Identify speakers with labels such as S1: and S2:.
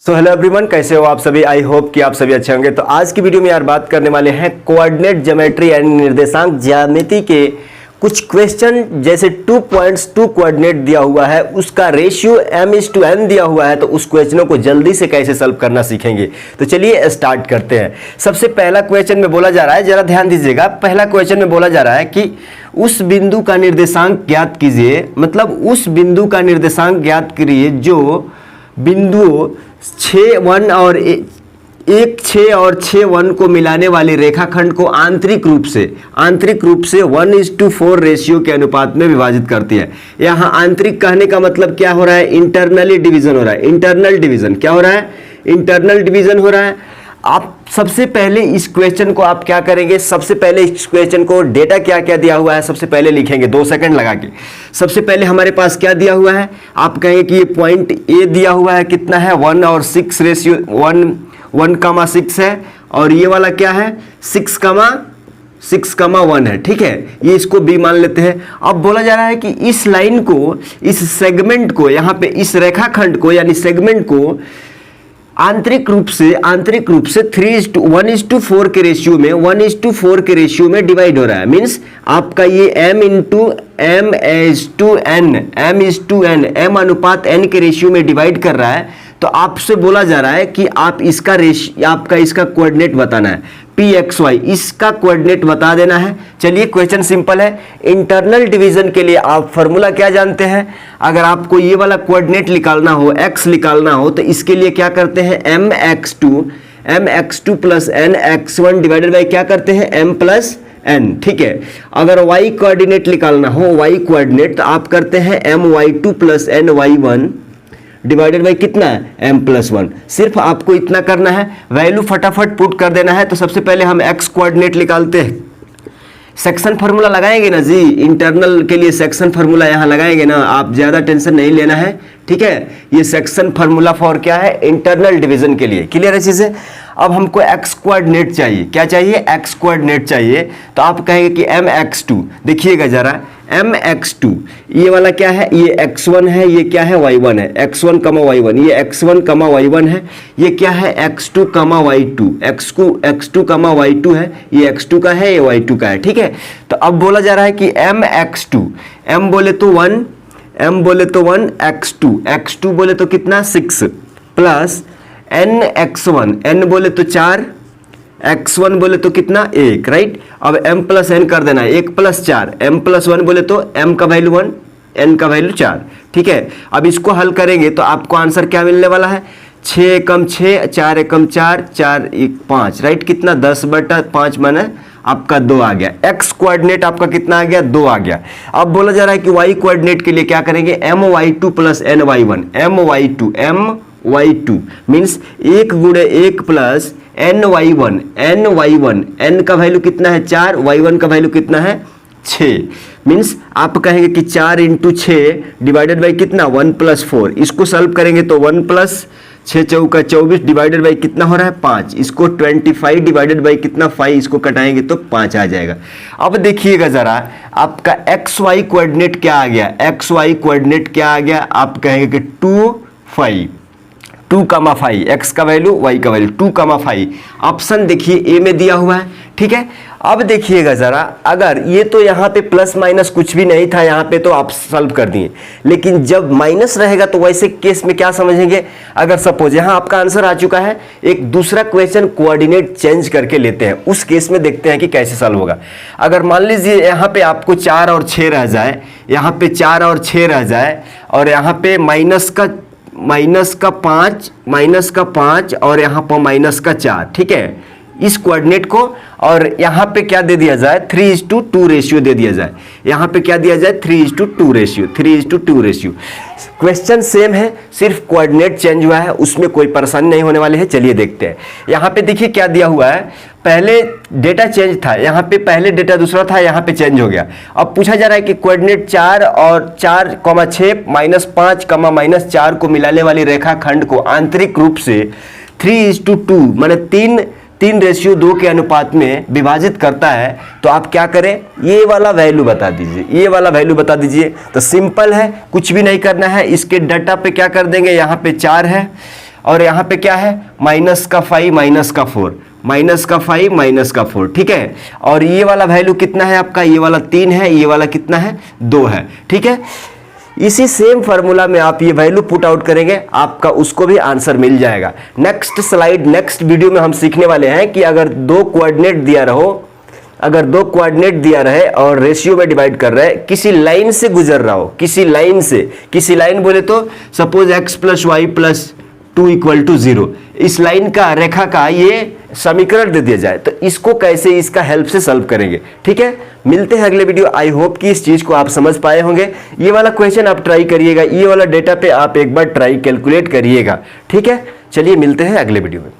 S1: So hello everyone, कैसे हो आप सभी। आई होप कि आप सभी अच्छे होंगे। तो आज की वीडियो में यार बात करने वाले हैं कोऑर्डिनेट ज्योमेट्री यानी निर्देशांक ज्यामिति के कुछ क्वेश्चन। जैसे 2 पॉइंट्स 2 कोऑर्डिनेट दिया हुआ है, उसका रेशियो m/n दिया हुआ है, तो उस क्वेश्चनों को जल्दी से कैसे सॉल्व करना सीखेंगे। तो चलिए स्टार्ट करते हैं। सबसे पहला क्वेश्चन में बोला जा रहा है, जरा ध्यान दीजिएगा। पहला क्वेश्चन में बोला जा रहा है कि उस बिंदु का निर्देशांक ज्ञात कीजिए, मतलब उस बिंदु का निर्देशांक ज्ञात करिए जो बिंदुओं 6 1 और 1 6 और 6 1 को मिलाने वाले रेखाखंड को आंतरिक रूप से 1:4 रेशियो के अनुपात में विभाजित करती है। यहाँ आंतरिक कहने का मतलब क्या हो रहा है, इंटरनली डिवीजन हो रहा है। इंटरनल डिवीजन क्या हो रहा है, इंटरनल डिवीजन हो रहा है। आप सबसे पहले इस क्वेश्चन को आप क्या करेंगे, सबसे पहले इस क्वेश्चन को डेटा क्या क्या दिया हुआ है सबसे पहले लिखेंगे 2 सेकंड लगा के। सबसे पहले हमारे पास क्या दिया हुआ है, आप कहेंगे कि ये पॉइंट ए दिया हुआ है, कितना है 1 और 6 रेशियो 1:6 है, और ये वाला क्या है 6:1 है। ठीक है, ये इसको बी मान लेते हैं। अब बोला जा रहा है कि इस लाइन को, इस सेगमेंट को, यहाँ पे इस रेखाखंड को यानी सेगमेंट को आंतरिक रूप से 1:4 के रेशियो में डिवाइड हो रहा है। मींस आपका ये m अनुपात n के रेशियो में डिवाइड कर रहा है। तो आपसे बोला जा रहा है कि आप इसका कोऑर्डिनेट बताना है, pxy इसका कोऑर्डिनेट बता देना है। चलिए क्वेश्चन सिंपल है। इंटरनल डिवीजन के लिए आप फॉर्मूला क्या जानते हैं, अगर आपको ये वाला कोऑर्डिनेट निकालना हो, x निकालना हो, तो इसके लिए क्या करते हैं mx2 plus nx1 divided by क्या करते हैं m प्लस n। ठीक है, अगर y कोऑर्डिनेट निकालना हो, y कोऑर्डिनेट, तो आप करते हैं my2 plus ny1 divided by कितना है m+1। सिर्फ आपको इतना करना है, वैल्यू फटाफट पुट कर देना है। तो सबसे पहले हम x कोऑर्डिनेट निकालते हैं। सेक्शन फार्मूला लगाएंगे ना जी, इंटरनल के लिए सेक्शन फार्मूला यहाँ लगाएंगे ना, आप ज़्यादा टेंशन नहीं लेना है। ठीक है, ये सेक्शन फार्मूला फॉर क्या है, इंटरनल डिवीजन के लिए। क्लियर है चीज़ें। अब हमको x कोऑर्डिनेट चाहिए, क्या चाहिए, x कोऑर्डिनेट चाहिए। तो आप कहेंगे कि mx2, देखिएगा जरा mx2, ये वाला क्या है, ये x1 है, ये क्या है y1 है, x1, y1, ये x1, y1 है, ये क्या है x2, y2, x2, y2 है, ये x2 का है, ये y2 का है। ठीक है, तो अब बोला जा रहा है कि mx2, m बोले तो 1, x2 बोले तो कितना 6 प्लस nx1, n बोले तो 4, x1 बोले तो कितना 1, राइट। अब m प्लस n कर देना है, 1 प्लस 4, m+1 बोले तो m का वैल्यू 1, n का वैल्यू 4। ठीक है, अब इसको हल करेंगे तो आपको आंसर क्या मिलने वाला है, 6 एकम 6, 4 एकम 4, 4 1 5, राइट। कितना 10/5 माने आपका 2 आ गया। x कोऑर्डिनेट आपका कितना आ गया, 2 आ गया। अब बोला जा रहा है कि y कोऑर्डिनेट के लिए क्या करेंगे, my2 plus ny1, my2 means 1 गुणे 1 प्लस ny1, n का वैल्यू कितना है 4, y1 का वैल्यू कितना है 6। मीन्स आप कहेंगे कि 4 × 6 डिवाइडेड बाई कितना 1 + 4। इसको सॉल्व करेंगे तो 1 + 6 चौका 24 डिवाइडेड बाई कितना हो रहा है 5। इसको 25 डिवाइडेड बाई कितना 5, इसको कटाएंगे तो 5 आ जाएगा। अब देखिएगा जरा आपका xy कोऑर्डिनेट क्या आ गया, xy कोऑर्डिनेट क्या आ गया, आप कहेंगे कि 2,5 x का वैल्यू y का वैल्यू 2,5। ऑप्शन देखिए ए में दिया हुआ है। ठीक है, अब देखिएगा जरा, अगर ये तो यहाँ पे प्लस माइनस कुछ भी नहीं था, यहाँ पे तो आप सॉल्व कर दिए, लेकिन जब माइनस रहेगा तो वैसे केस में क्या समझेंगे, अगर सपोज यहाँ आपका आंसर आ चुका है, एक दूसरा क्वेश्चन कोऑर्डिनेट चेंज करके लेते हैं, उस केस में देखते हैं कि कैसे सॉल्व होगा। अगर मान लीजिए यहाँ पे आपको 4 और 6 रह जाए, यहाँ पे 4 और 6 रह जाए, और यहाँ पे माइनस का 5 और यहाँ पर -4। ठीक है, इस कोऑर्डिनेट को, और यहाँ पे क्या दे दिया जाए 3:2 रेशियो दे दिया जाए। यहाँ पे क्या दिया जाए 3:2 रेशियो। क्वेश्चन सेम है, सिर्फ कोऑर्डिनेट चेंज हुआ है, उसमें कोई परेशानी नहीं होने वाली है। चलिए देखते हैं। यहाँ पे देखिए क्या दिया हुआ है, पहले डेटा चेंज था, यहाँ पे पहले डेटा दूसरा था, यहाँ पे चेंज हो गया। अब पूछा जा रहा है कि कोऑर्डिनेट 4 और 4,6 -5, -4 को मिलाने वाली रेखाखंड को आंतरिक रूप से 3:2 माने 3:2 के अनुपात में विभाजित करता है। तो आप क्या करें, ये वाला वैल्यू बता दीजिए, तो सिंपल है, कुछ भी नहीं करना है। इसके डाटा पे क्या कर देंगे, यहाँ पे 4 है और यहाँ पे क्या है, माइनस का 5 माइनस का 4, माइनस का 5 माइनस का 4, ठीक है। और ये वाला वैल्यू कितना है आपका, ये वाला 3 है, ये वाला कितना है 2 है, ठीक है। इसी सेम फार्मूला में आप ये वैल्यू पुट आउट करेंगे, आपका उसको भी आंसर मिल जाएगा। नेक्स्ट स्लाइड, नेक्स्ट वीडियो में हम सीखने वाले हैं कि अगर दो कोऑर्डिनेट दिया रहो, अगर दो कोऑर्डिनेट दिया रहे और रेशियो में डिवाइड कर रहे हैं, किसी लाइन से गुजर रहा हो, किसी लाइन से, किसी लाइन बोले तो suppose x plus y plus 2 equal to 0, इस लाइन का, रेखा का ये समीकरण दे दिया जाए तो इसको कैसे, इसका हेल्प से सॉल्व करेंगे, ठीक है। मिलते हैं अगले वीडियो। आई होप कि इस चीज को आप समझ पाए होंगे। ये वाला क्वेश्चन आप ट्राई करिएगा, ये वाला डेटा पे आप एक बार ट्राई कैलकुलेट करिएगा, ठीक है। चलिए मिलते हैं अगले वीडियो में।